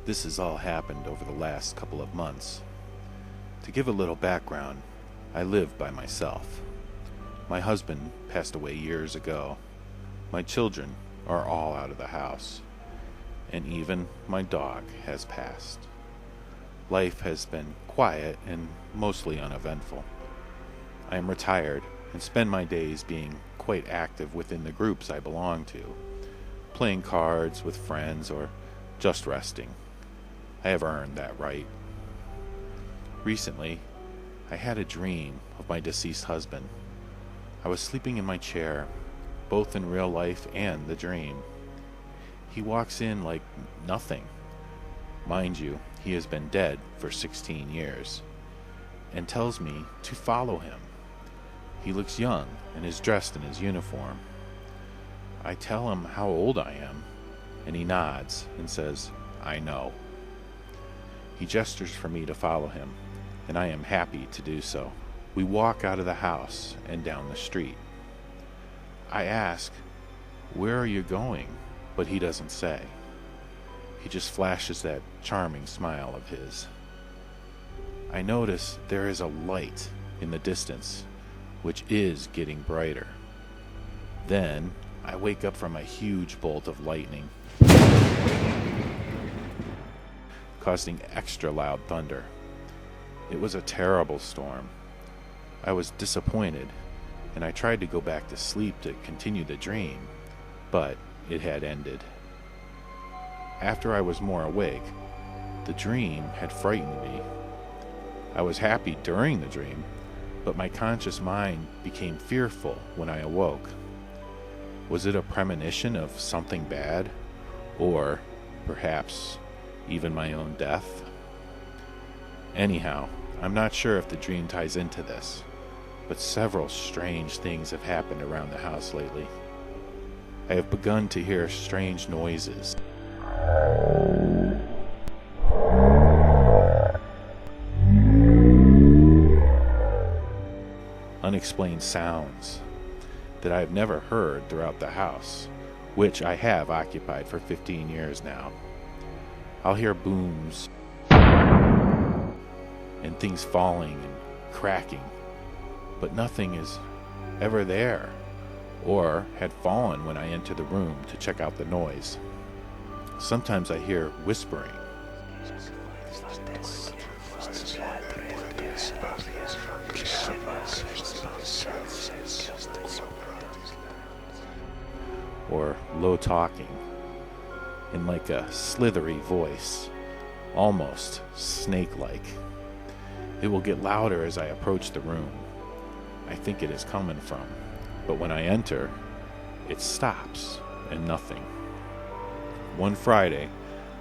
This has all happened over the last couple of months. To give a little background, I live by myself. My husband passed away years ago. My children are all out of the house. And even my dog has passed. Life has been quiet and mostly uneventful. I am retired and spend my days being quite active within the groups I belong to, playing cards with friends or just resting. I have earned that right. Recently, I had a dream of my deceased husband. I was sleeping in my chair, both in real life and the dream. He walks in like nothing. Mind you, he has been dead for 16 years, and tells me to follow him. He looks young and is dressed in his uniform. I tell him how old I am, and he nods and says, "I know." He gestures for me to follow him, and I am happy to do so. We walk out of the house and down the street. I ask, "Where are you going?" But he doesn't say. He just flashes that charming smile of his. I notice there is a light in the distance, which is getting brighter. Then I wake up from a huge bolt of lightning, causing extra loud thunder. It was a terrible storm. I was disappointed, and I tried to go back to sleep to continue the dream, but it had ended. After I was more awake, the dream had frightened me. I was happy during the dream, but my conscious mind became fearful when I awoke. Was it a premonition of something bad? Or perhaps even my own death? Anyhow, I'm not sure if the dream ties into this, but several strange things have happened around the house lately. I have begun to hear strange noises. Unexplained sounds that I have never heard throughout the house, which I have occupied for 15 years now. I'll hear booms and things falling and cracking, but nothing is ever there, or had fallen when I enter the room to check out the noise. Sometimes I hear whispering. Or low talking in like a slithery voice, almost snake-like. It will get louder as I approach the room. I think it is coming from, but when I enter, it stops and nothing. One Friday,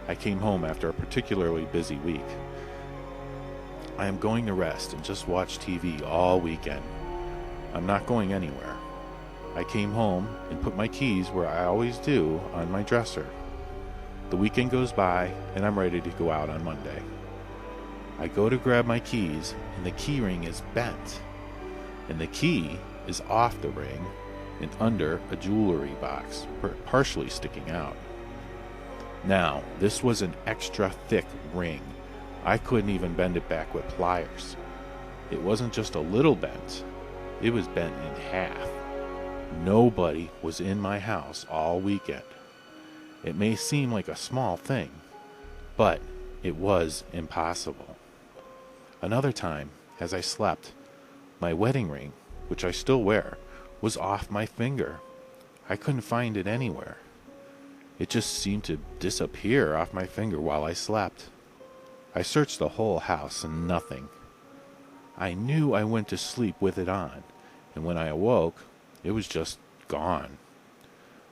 I came home after a particularly busy week. I am going to rest and just watch TV all weekend. I'm not going anywhere. I came home and put my keys where I always do on my dresser. The weekend goes by and I'm ready to go out on Monday. I go to grab my keys and the key ring is bent, and the key is off the ring and under a jewelry box, partially sticking out. Now, this was an extra thick ring. I couldn't even bend it back with pliers. It wasn't just a little bent, it was bent in half. Nobody was in my house all weekend. It may seem like a small thing, but it was impossible. Another time, as I slept, my wedding ring, which I still wear, was off my finger. I couldn't find it anywhere. It just seemed to disappear off my finger while I slept. I searched the whole house and nothing. I knew I went to sleep with it on, and when I awoke, it was just gone.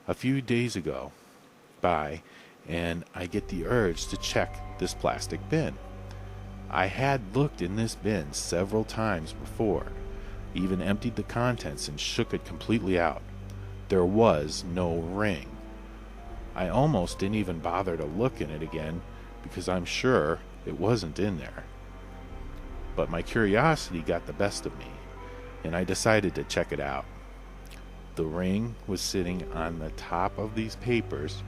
A few days ago by, and I get the urge to check this plastic bin. I had looked in this bin several times before, even emptied the contents and shook it completely out. There was no ring. I almost didn't even bother to look in it again because I'm sure it wasn't in there. But my curiosity got the best of me, and I decided to check it out. The ring was sitting on the top of these papers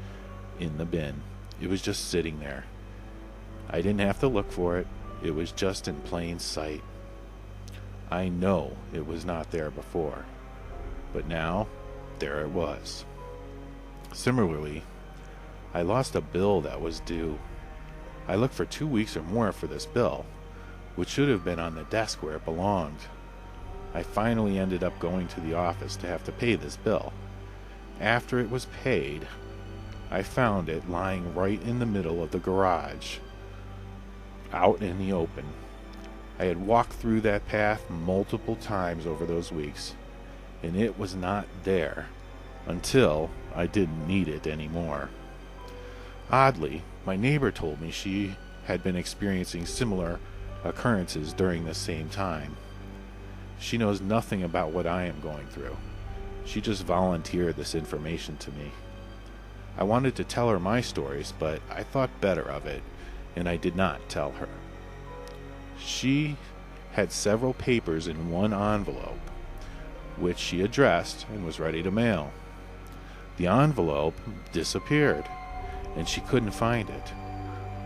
in the bin. It was just sitting there. I didn't have to look for it. It was just in plain sight. I know it was not there before, but now, there it was. Similarly, I lost a bill that was due. I looked for 2 weeks or more for this bill, which should have been on the desk where it belonged. I finally ended up going to the office to have to pay this bill. After it was paid, I found it lying right in the middle of the garage, out in the open. I had walked through that path multiple times over those weeks, and it was not there until I didn't need it anymore. Oddly, my neighbor told me she had been experiencing similar occurrences during the same time. She knows nothing about what I am going through. She just volunteered this information to me. I wanted to tell her my stories, but I thought better of it, and I did not tell her. She had several papers in one envelope, which she addressed and was ready to mail. The envelope disappeared, and she couldn't find it.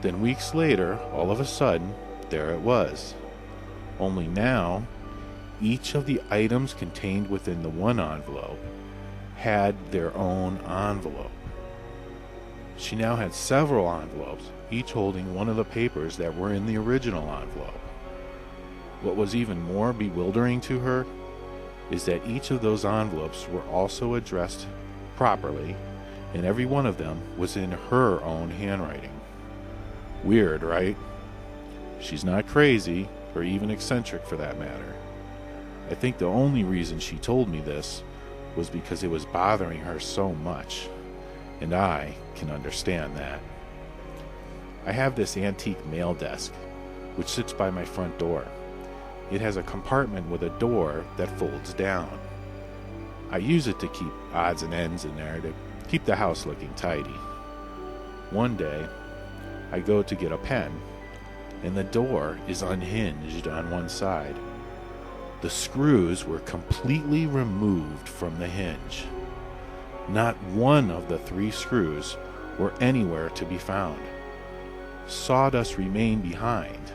Then weeks later, all of a sudden, there it was. Only now, each of the items contained within the one envelope had their own envelope. She now had several envelopes, each holding one of the papers that were in the original envelope. What was even more bewildering to her is that each of those envelopes were also addressed properly, and every one of them was in her own handwriting. Weird, right? She's not crazy, or even eccentric for that matter. I think the only reason she told me this was because it was bothering her so much, and I can understand that. I have this antique mail desk, which sits by my front door. It has a compartment with a door that folds down. I use it to keep odds and ends in there to keep the house looking tidy. One day, I go to get a pen, and the door is unhinged on one side. The screws were completely removed from the hinge. Not one of the 3 screws were anywhere to be found. Sawdust remained behind,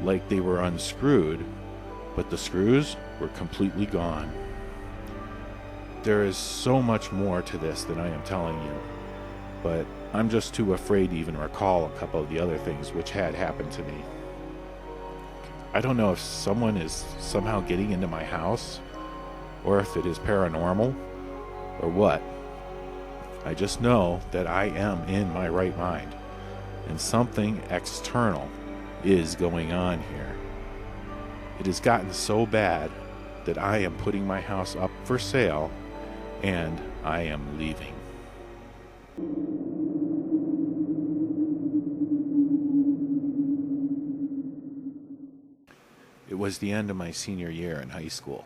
like they were unscrewed, but the screws were completely gone. There is so much more to this than I am telling you, but I'm just too afraid to even recall a couple of the other things which had happened to me. I don't know if someone is somehow getting into my house, or if it is paranormal, or what. I just know that I am in my right mind, and something external is going on here. It has gotten so bad that I am putting my house up for sale, and I am leaving. It was the end of my senior year in high school.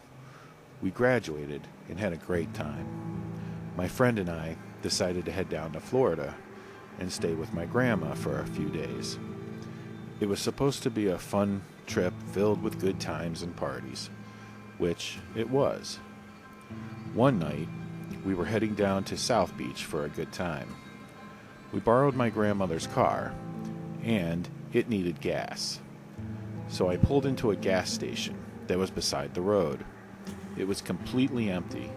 We graduated and had a great time. My friend and I decided to head down to Florida and stay with my grandma for a few days. It was supposed to be a fun trip filled with good times and parties, which it was. One night, we were heading down to South Beach for a good time. We borrowed my grandmother's car, and it needed gas. So I pulled into a gas station that was beside the road. It was completely empty,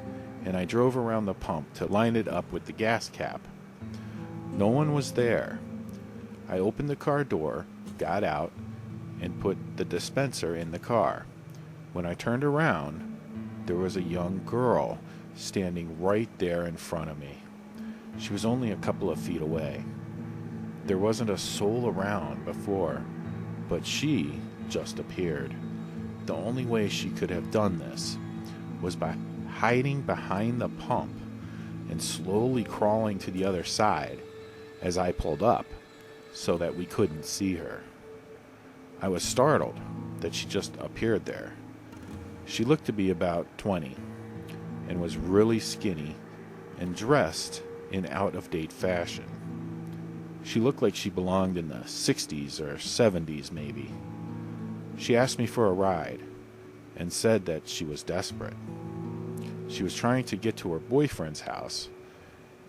and I drove around the pump to line it up with the gas cap. No one was there. I opened the car door, got out, and put the dispenser in the car. When I turned around, there was a young girl standing right there in front of me. She was only a couple of feet away. There wasn't a soul around before, but she just appeared. The only way she could have done this was by hiding behind the pump and slowly crawling to the other side as I pulled up so that we couldn't see her. I was startled that she just appeared there. She looked to be about 20 and was really skinny and dressed in out-of-date fashion. She looked like she belonged in the 60s or 70s maybe. She asked me for a ride and said that she was desperate. She was trying to get to her boyfriend's house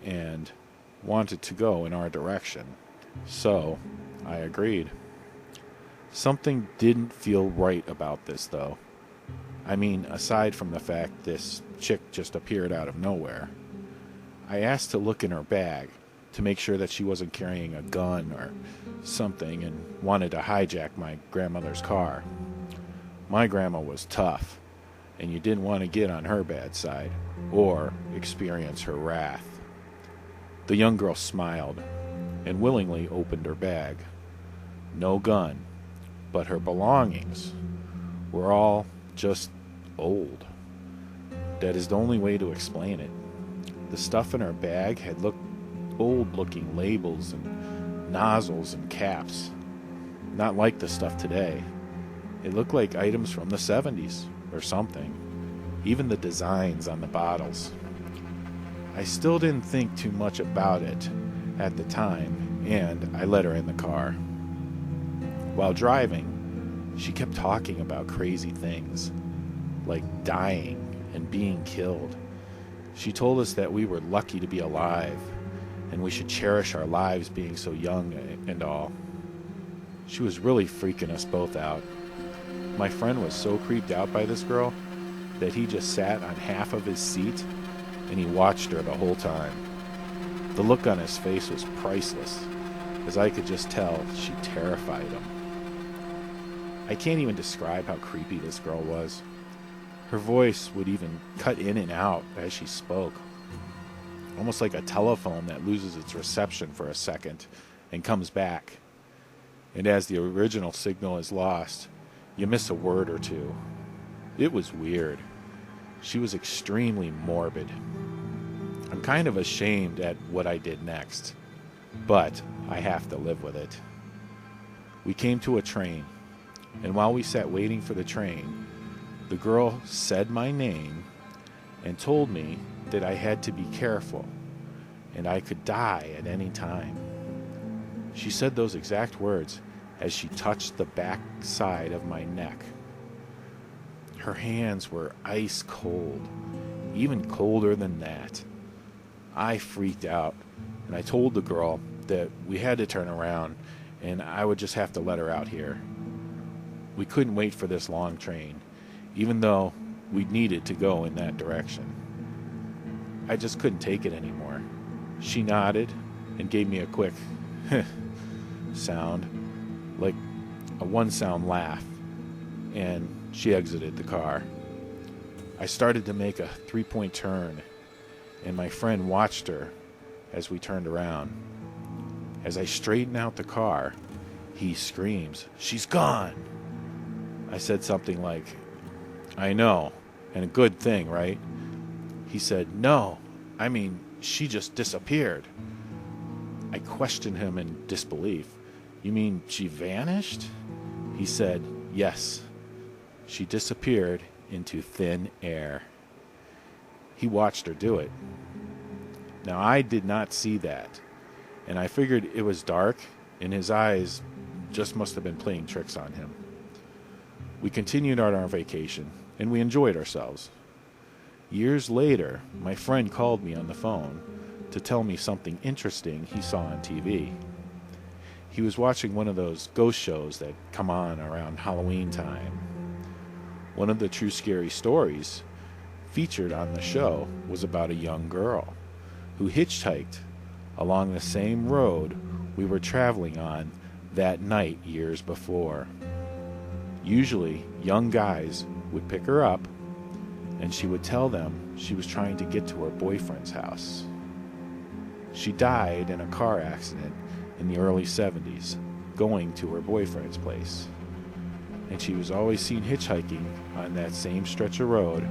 and wanted to go in our direction. So I agreed. Something didn't feel right about this, though. I mean, aside from the fact this chick just appeared out of nowhere. I asked to look in her bag to make sure that she wasn't carrying a gun or something and wanted to hijack my grandmother's car. My grandma was tough, and you didn't want to get on her bad side or experience her wrath. The young girl smiled and willingly opened her bag. No gun, but her belongings were all just old. That is the only way to explain it. The stuff in her bag had old-looking labels and nozzles and caps. Not like the stuff today. It looked like items from the 70s or something. Even the designs on the bottles. I still didn't think too much about it at the time, and I let her in the car. While driving, she kept talking about crazy things, like dying and being killed. She told us that we were lucky to be alive, and we should cherish our lives being so young and all. She was really freaking us both out. My friend was so creeped out by this girl that he just sat on half of his seat and he watched her the whole time. The look on his face was priceless, as I could just tell she terrified him. I can't even describe how creepy this girl was. Her voice would even cut in and out as she spoke, almost like a telephone that loses its reception for a second and comes back. And as the original signal is lost, you miss a word or two. It was weird. She was extremely morbid. I'm kind of ashamed at what I did next, but I have to live with it. We came to a train, and while we sat waiting for the train, the girl said my name and told me that I had to be careful and I could die at any time. She said those exact words as she touched the back side of my neck. Her hands were ice cold, even colder than that. I freaked out, and I told the girl that we had to turn around and I would just have to let her out here. We couldn't wait for this long train, even though we needed to go in that direction. I just couldn't take it anymore. She nodded and gave me a quick sound, like a one-sound laugh, and she exited the car. I started to make a 3-point turn, and my friend watched her as we turned around. As I straighten out the car, he screams, "She's gone!" I said something like, "I know, and a good thing, right?" He said, "No, I mean, she just disappeared." I questioned him in disbelief. "You mean she vanished?" He said, "Yes, she disappeared into thin air." He watched her do it. Now, I did not see that, and I figured it was dark, and his eyes just must have been playing tricks on him. We continued on our vacation, and we enjoyed ourselves. Years later, my friend called me on the phone to tell me something interesting he saw on TV. He was watching one of those ghost shows that come on around Halloween time. One of the true scary stories featured on the show was about a young girl who hitchhiked along the same road we were traveling on that night years before. Usually, young guys would pick her up, and she would tell them she was trying to get to her boyfriend's house. She died in a car accident in the early 70s, going to her boyfriend's place. And she was always seen hitchhiking on that same stretch of road,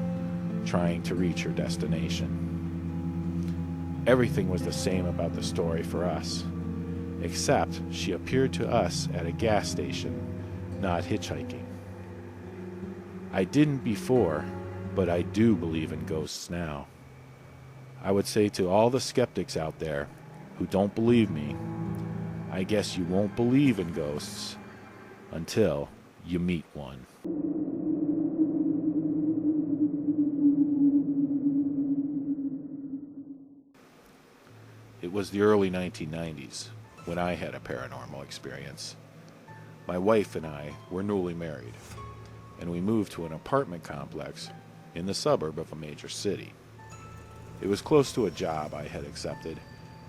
trying to reach her destination. Everything was the same about the story for us, except she appeared to us at a gas station, not hitchhiking. I didn't before, but I do believe in ghosts now. I would say to all the skeptics out there who don't believe me, I guess you won't believe in ghosts until you meet one. It was the early 1990s. when I had a paranormal experience. My wife and I were newly married, and we moved to an apartment complex in the suburb of a major city. It was close to a job I had accepted,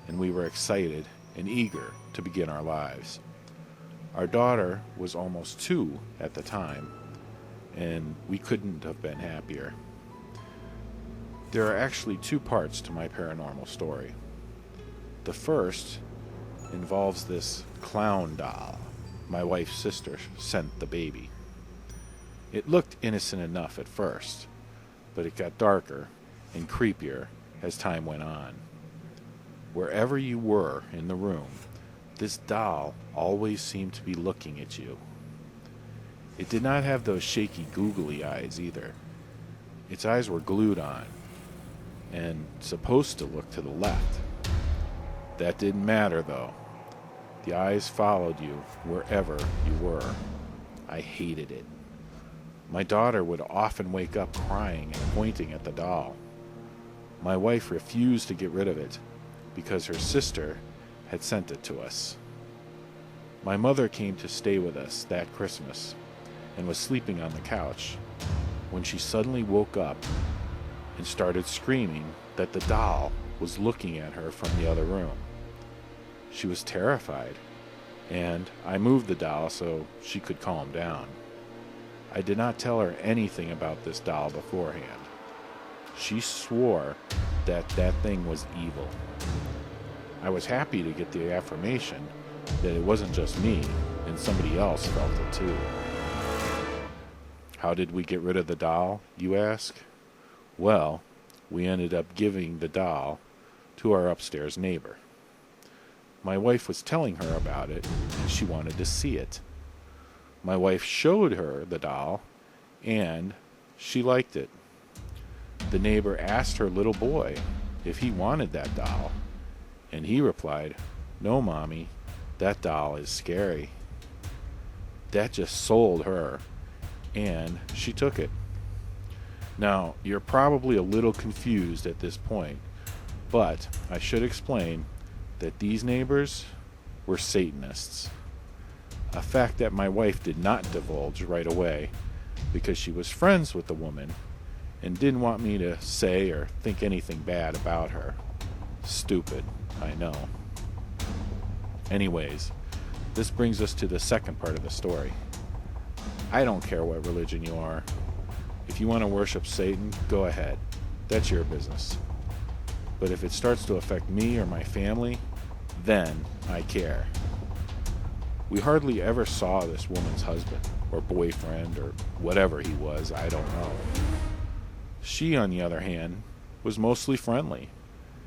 and we were excited and eager to begin our lives. Our daughter was almost 2 at the time, and we couldn't have been happier. There are actually 2 parts to my paranormal story. The first involves this clown doll my wife's sister sent the baby. It looked innocent enough at first, but it got darker and creepier as time went on. Wherever you were in the room, this doll always seemed to be looking at you. It did not have those shaky googly eyes either. Its eyes were glued on and supposed to look to the left. That didn't matter though. The eyes followed you wherever you were. I hated it. My daughter would often wake up crying and pointing at the doll. My wife refused to get rid of it because her sister had sent it to us. My mother came to stay with us that Christmas and was sleeping on the couch when she suddenly woke up and started screaming that the doll was looking at her from the other room. She was terrified, and I moved the doll so she could calm down. I did not tell her anything about this doll beforehand. She swore that that thing was evil. I was happy to get the affirmation that it wasn't just me, and somebody else felt it too. How did we get rid of the doll, you ask? Well, we ended up giving the doll to our upstairs neighbor. My wife was telling her about it, and she wanted to see it. My wife showed her the doll, and she liked it. The neighbor asked her little boy if he wanted that doll, and he replied, "No, Mommy, that doll is scary." That just sold her, and she took it. Now, you're probably a little confused at this point, but I should explain that these neighbors were Satanists. A fact that my wife did not divulge right away because she was friends with the woman and didn't want me to say or think anything bad about her. Stupid, I know. Anyways, this brings us to the second part of the story. I don't care what religion you are. If you want to worship Satan, go ahead. That's your business. But if it starts to affect me or my family, then I care. We hardly ever saw this woman's husband, or boyfriend, or whatever he was, I don't know. She, on the other hand, was mostly friendly,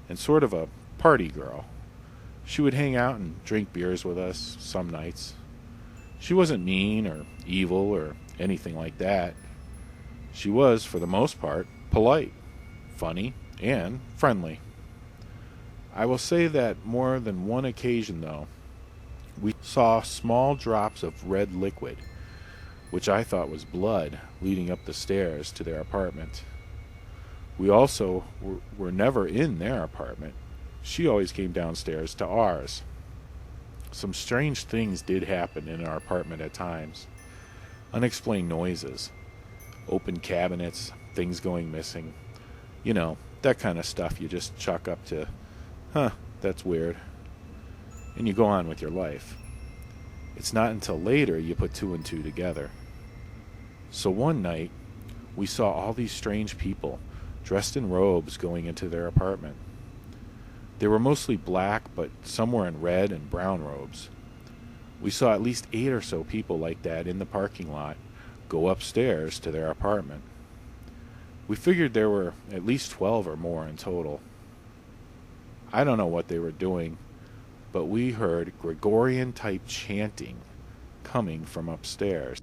and sort of a party girl. She would hang out and drink beers with us some nights. She wasn't mean or evil or anything like that. She was, for the most part, polite, funny, and friendly. I will say that more than one occasion, though, we saw small drops of red liquid, which I thought was blood, leading up the stairs to their apartment. We also were never in their apartment. She always came downstairs to ours. Some strange things did happen in our apartment at times. Unexplained noises, open cabinets, things going missing. You know, that kind of stuff you just chalk up to, that's weird. And you go on with your life. It's not until later you put 2 and 2 together. So one night, we saw all these strange people dressed in robes going into their apartment. They were mostly black, but some were in red and brown robes. We saw at least 8 or so people like that in the parking lot go upstairs to their apartment. We figured there were at least 12 or more in total. I don't know what they were doing, but we heard Gregorian-type chanting coming from upstairs.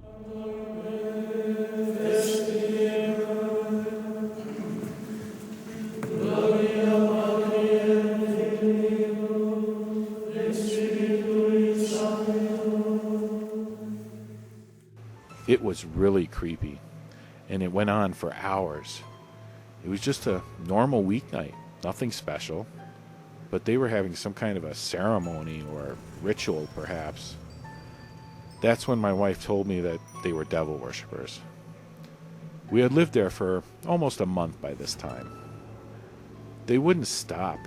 It was really creepy, and it went on for hours. It was just a normal weeknight, nothing special. but they were having some kind of a ceremony or ritual, perhaps. That's when my wife told me that they were devil worshippers. We had lived there for almost a month by this time. They wouldn't stop,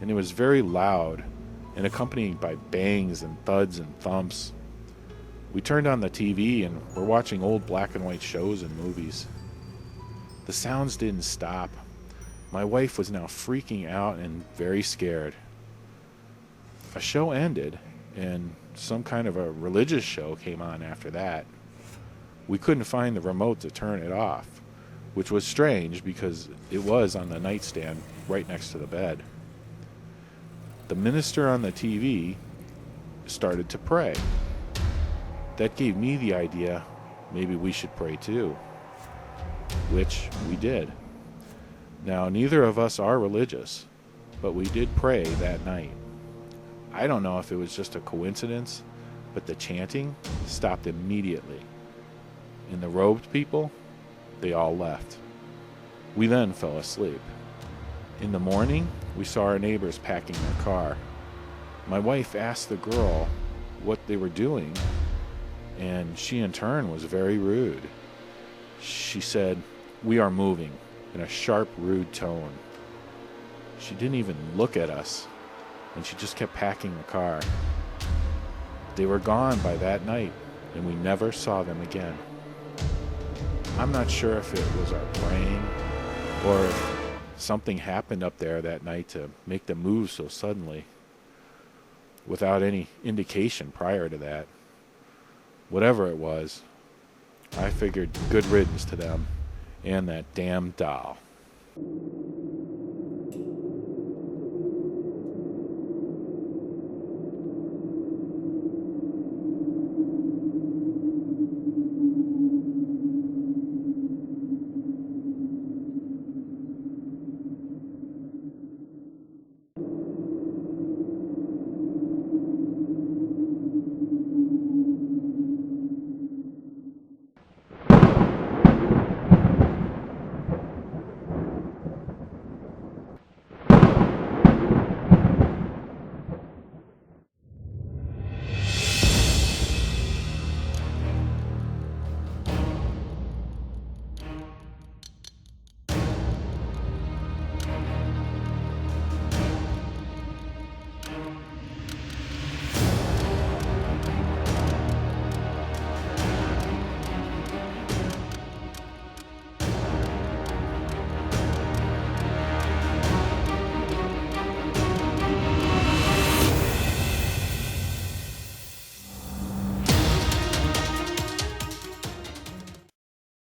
and it was very loud and accompanied by bangs and thuds and thumps. We turned on the TV and were watching old black and white shows and movies. The sounds didn't stop. My wife was now freaking out and very scared. A show ended, and some kind of a religious show came on after that. We couldn't find the remote to turn it off, which was strange because it was on the nightstand right next to the bed. The minister on the TV started to pray. That gave me the idea maybe we should pray too, which we did. Now, neither of us are religious, but we did pray that night. I don't know if it was just a coincidence, but the chanting stopped immediately. And the robed people, they all left. We then fell asleep. In the morning, we saw our neighbors packing their car. My wife asked the girl what they were doing, and she in turn was very rude. She said, "We are moving," in a sharp, rude tone. She didn't even look at us, and she just kept packing the car. They were gone by that night, and we never saw them again. I'm not sure if it was our praying, or if something happened up there that night to make them move so suddenly, without any indication prior to that. Whatever it was, I figured good riddance to them and that damn doll.